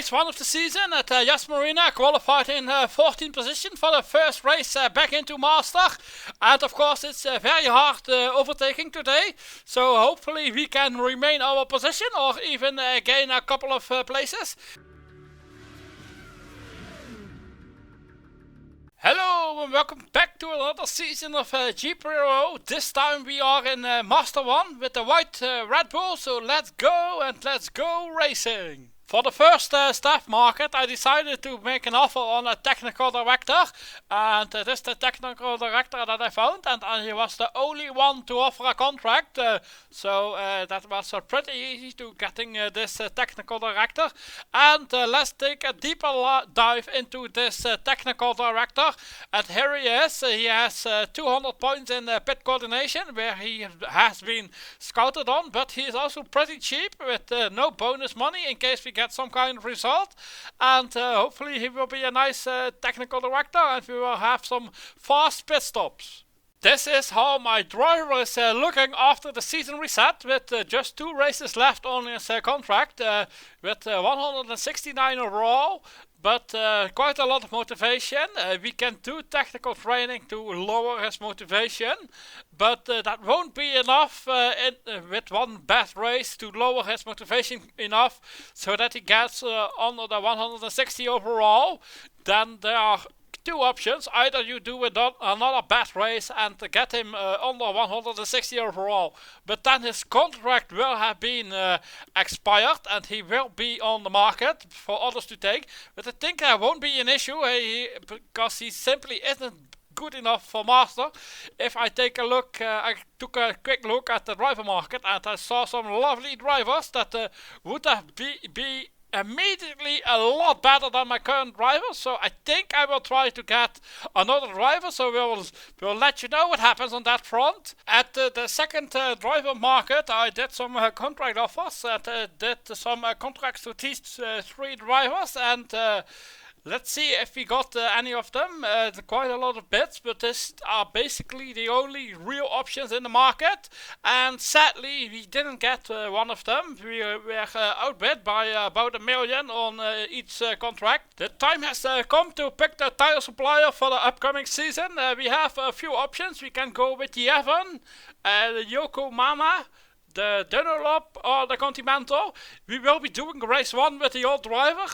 Race 1 of the season at Yas Marina, qualified in 14th position for the first race back into Master. And of course it's very hard overtaking today, so hopefully we can remain our position or even gain a couple of places. Hello and welcome back to another season of GPRO. This time we are in Master 1 with the white Red Bull, so let's go and let's go racing. For the first staff market, I decided to make an offer on a technical director, and this is the technical director that I found, and he was the only one to offer a contract, so that was pretty easy to getting this technical director. And let's take a deeper dive into this technical director, and here he is. He has 200 points in pit coordination, where he has been scouted on, but he is also pretty cheap with no bonus money in case we get some kind of result, and hopefully he will be a nice technical director and we will have some fast pit stops. This is how my driver is looking after the season reset, with just 2 races left on his contract, with 169 overall, but quite a lot of motivation. We can do technical training to lower his motivation, but that won't be enough with one bad race to lower his motivation enough so that he gets under the 160 overall. Then there are 2 options: either you do another bad race and get him under 160 overall, but then his contract will have been expired and he will be on the market for others to take. But I think that won't be an issue because he simply isn't good enough for Master. If I take a look, I took a quick look at the driver market and I saw some lovely drivers that would have be immediately a lot better than my current driver, so I think I will try to get another driver, so we'll let you know what happens on that front. At the second driver market, I did some contract offers and did some contracts to these 3 drivers, and let's see if we got any of them. Quite a lot of bids, but these are basically the only real options in the market. And sadly, we didn't get one of them. We were outbid by about $1 million on each contract. The time has come to pick the tire supplier for the upcoming season. We have a few options. We can go with the Evan, the Yokohama, the Dunlop or the Contimental. We will be doing race 1 with the old driver.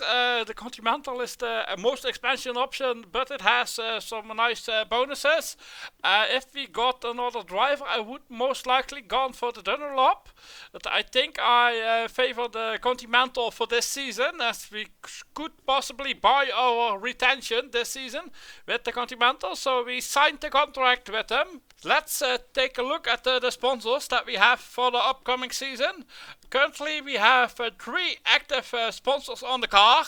The Contimental is the most expansion option, but it has some nice bonuses. If we got another driver, I would most likely gone for the Dunlop, but I think I favor the Contimental for this season, as we could possibly buy our retention this season with the Contimental, so we signed the contract with them. Let's take a look at the sponsors that we have for the upcoming season. Currently we have 3 active sponsors on the car,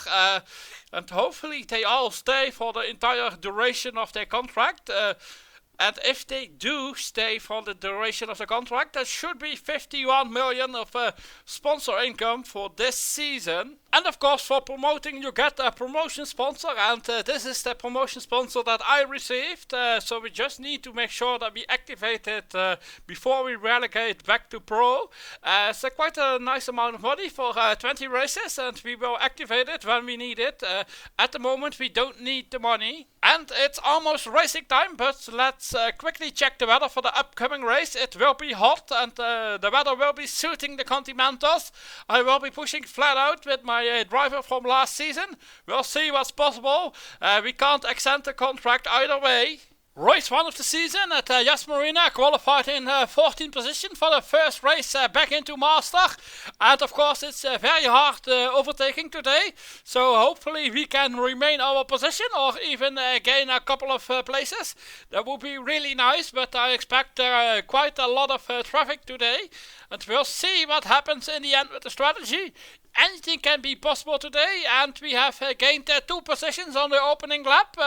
and hopefully they all stay for the entire duration of their contract. And if they do stay for the duration of the contract, there should be 51 million of sponsor income for this season. And of course, for promoting, you get a promotion sponsor, and this is the promotion sponsor that I received. So we just need to make sure that we activate it before we relegate back to pro. It's quite a nice amount of money for 20 races, and we will activate it when we need it. At the moment, we don't need the money. And it's almost racing time, but let's quickly check the weather for the upcoming race. It will be hot, and the weather will be suiting the Contimentals. I will be pushing flat out with my driver from last season. We'll see what's possible. We can't extend the contract either way. Race 1 of the season at Yas Marina, qualified in 14th position for the first race back into Master. And of course it's very hard overtaking today, so hopefully we can remain our position or even gain a couple of places. That would be really nice, but I expect quite a lot of traffic today, and we'll see what happens in the end with the strategy. Anything can be possible today, and we have gained 2 positions on the opening lap.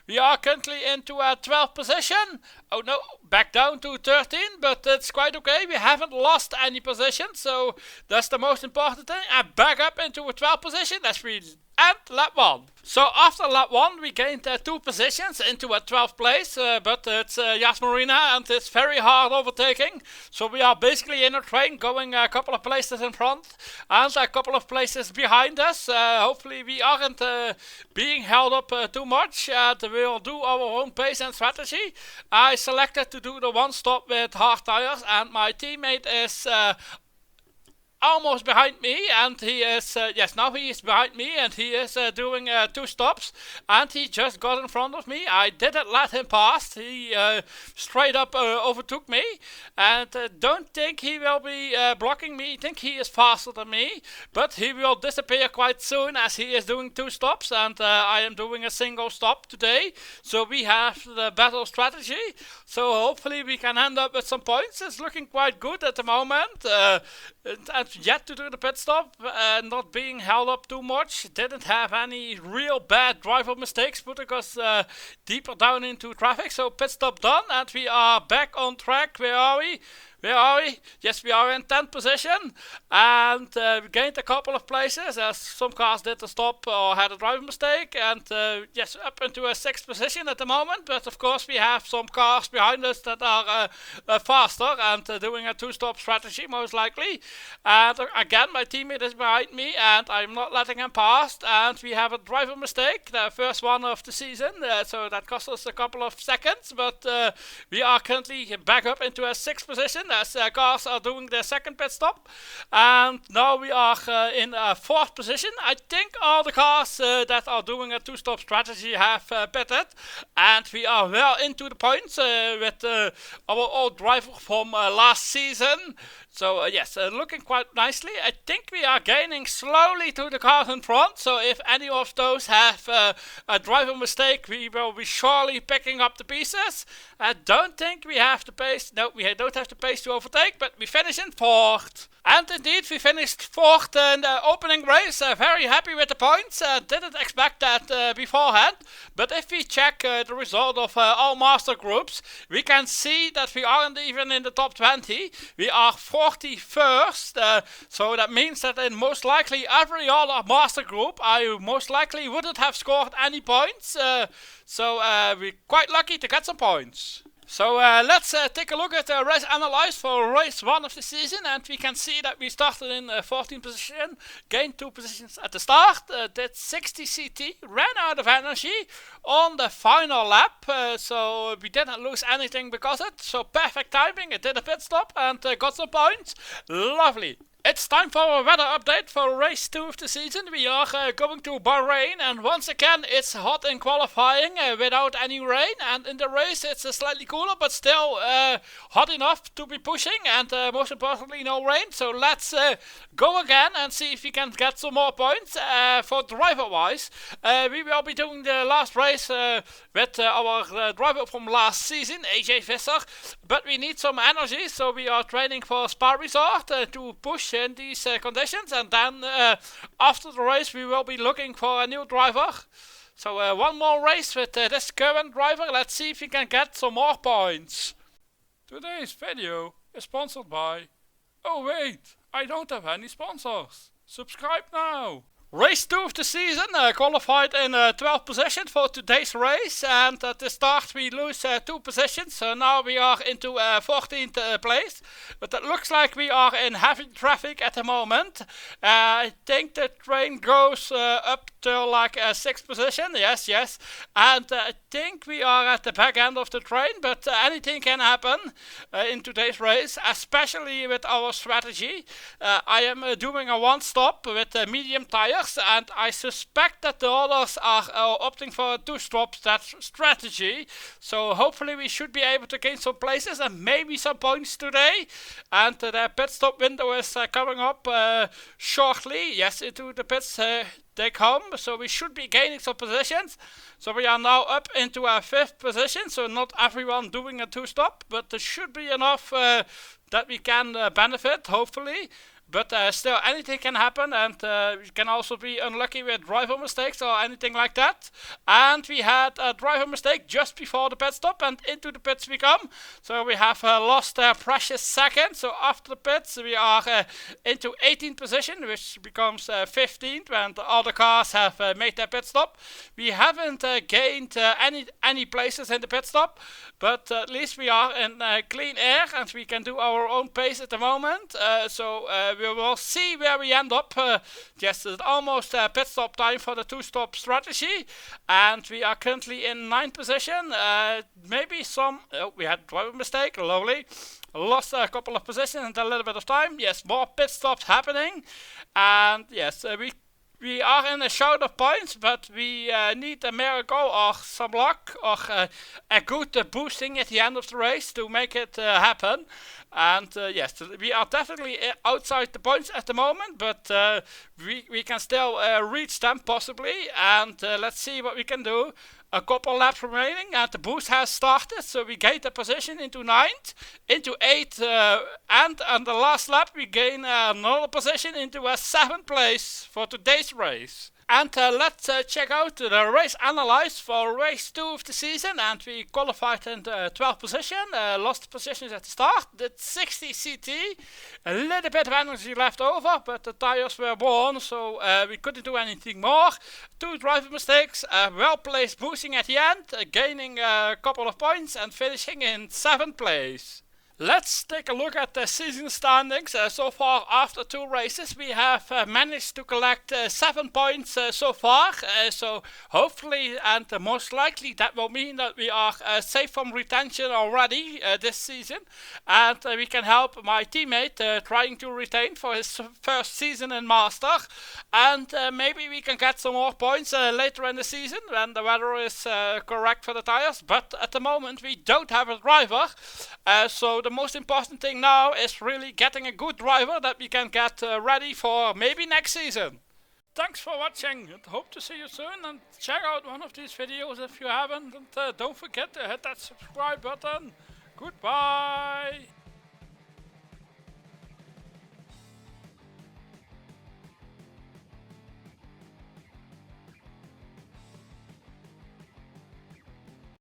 We are currently into 12th position. Oh no, back down to 13, but it's quite okay. We haven't lost any position, so that's the most important thing. And back up into a 12th position. That's and lap 1. So after lap 1 we gained 2 positions into a 12th place, but it's Yas Marina and it's very hard overtaking. So we are basically in a train going a couple of places in front and a couple of places behind us. Hopefully we aren't being held up too much, and we'll do our own pace and strategy. I selected to do the one stop with hard tires, and my teammate is almost behind me, and he is now he is behind me, and he is doing 2 stops, and he just got in front of me. I didn't let him pass. He straight up overtook me, and don't think he will be blocking me. I think he is faster than me, but he will disappear quite soon as he is doing 2 stops, and I am doing a single stop today. So we have the battle strategy, so hopefully we can end up with some points. It's looking quite good at the moment. And yet to do the pit stop, not being held up too much. Didn't have any real bad driver mistakes putting us deeper down into traffic. So pit stop done, and we are back on track. Where are we? Where are we? Yes, we are in 10th position, and we gained a couple of places as some cars did a stop or had a driver mistake, and yes, up into a 6th position at the moment. But of course we have some cars behind us that are faster and doing a 2-stop strategy most likely. And again, my teammate is behind me and I'm not letting him pass, and we have a driver mistake, the first one of the season, so that cost us a couple of seconds, but we are currently back up into a 6th position as cars are doing their second pit stop, and now we are in a 4th position. I think all the cars that are doing a 2-stop strategy have pitted, and we are well into the points with our old driver from last season. So yes, looking quite nicely. I think we are gaining slowly to the cars in front, so if any of those have a driver mistake, we will be surely picking up the pieces. I don't think we have the pace. No, we don't have the pace to overtake, but we finish in 4th. And indeed, we finished 4th in the opening race. Very happy with the points. Didn't expect that beforehand. But if we check the result of all master groups, we can see that we aren't even in the top 20. We are 41st. So that means that in most likely every other master group, I most likely wouldn't have scored any points. So we're quite lucky to get some points. So let's take a look at the race analyze for race 1 of the season, and we can see that we started in 14th position, gained 2 positions at the start, did 60 CT, ran out of energy on the final lap, so we didn't lose anything because of it, so perfect timing. It did a pit stop and got some points. Lovely. It's time for a weather update for race 2 of the season. We are going to Bahrain, and once again it's hot in qualifying without any rain, and in the race it's slightly cooler but still hot enough to be pushing, and most importantly no rain. So let's go again and see if we can get some more points. For driver wise, we will be doing the last race with our driver from last season, AJ Visser, but we need some energy, so we are training for Spa Resort to push in these conditions, and then after the race we will be looking for a new driver. So one more race with this current driver. Let's see if we can get some more points. Today's video is sponsored by... Oh wait, I don't have any sponsors. Subscribe now. Race 2 of the season, qualified in 12th position for today's race, and at the start we lose 2 positions, so now we are into 14th place, but it looks like we are in heavy traffic at the moment. I think the train goes up to like 6th position, yes, and I think we are at the back end of the train, but anything can happen in today's race, especially with our strategy. I am doing a 1-stop with medium tires, and I suspect that the others are opting for a 2-stop strategy, so hopefully we should be able to gain some places and maybe some points today. And the pit stop window is coming up shortly. Yes, into the pits they come, so we should be gaining some positions. So we are now up into a 5th position, so not everyone doing a 2-stop, but there should be enough that we can benefit, hopefully. but still anything can happen, and you can also be unlucky with driver mistakes or anything like that. And we had a driver mistake just before the pit stop, and into the pits we come. So we have lost a precious second. So after the pits we are into 18th position, which becomes 15th when the other cars have made their pit stop. We haven't gained any places in the pit stop, but at least we are in clean air and we can do our own pace at the moment. So we will see where we end up. Yes, it's almost pit stop time for the two-stop strategy, and we are currently in 9th position. Maybe some we had driver mistake, lovely. Lost a couple of positions and a little bit of time. Yes, more pit stops happening, and yes, we are in a shout of points, but we need a miracle or some luck or a good boosting at the end of the race to make it happen. And yes, we are definitely outside the points at the moment, but we can still reach them possibly. And let's see what we can do. A couple laps remaining and the boost has started, so we gained a position into 9th, into 8th, and on the last lap we gain another position into a 7th place for today's race. And let's check out the race analyze for race 2 of the season, and we qualified in the 12th position, lost positions at the start, did 60 CT, a little bit of energy left over, but the tires were worn, so we couldn't do anything more. 2 driver mistakes, well placed boosting at the end, gaining a couple of points and finishing in 7th place. Let's take a look at the season standings. So far, after 2 races, we have managed to collect 7 points so far. So hopefully, and most likely, that will mean that we are safe from retention already this season. And we can help my teammate trying to retain for his first season in Master. And maybe we can get some more points later in the season when the weather is correct for the tires. But at the moment, we don't have a driver. So the most important thing now is really getting a good driver that we can get ready for maybe next season. Thanks for watching, and hope to see you soon, and check out one of these videos if you haven't, and don't forget to hit that subscribe button. Goodbye!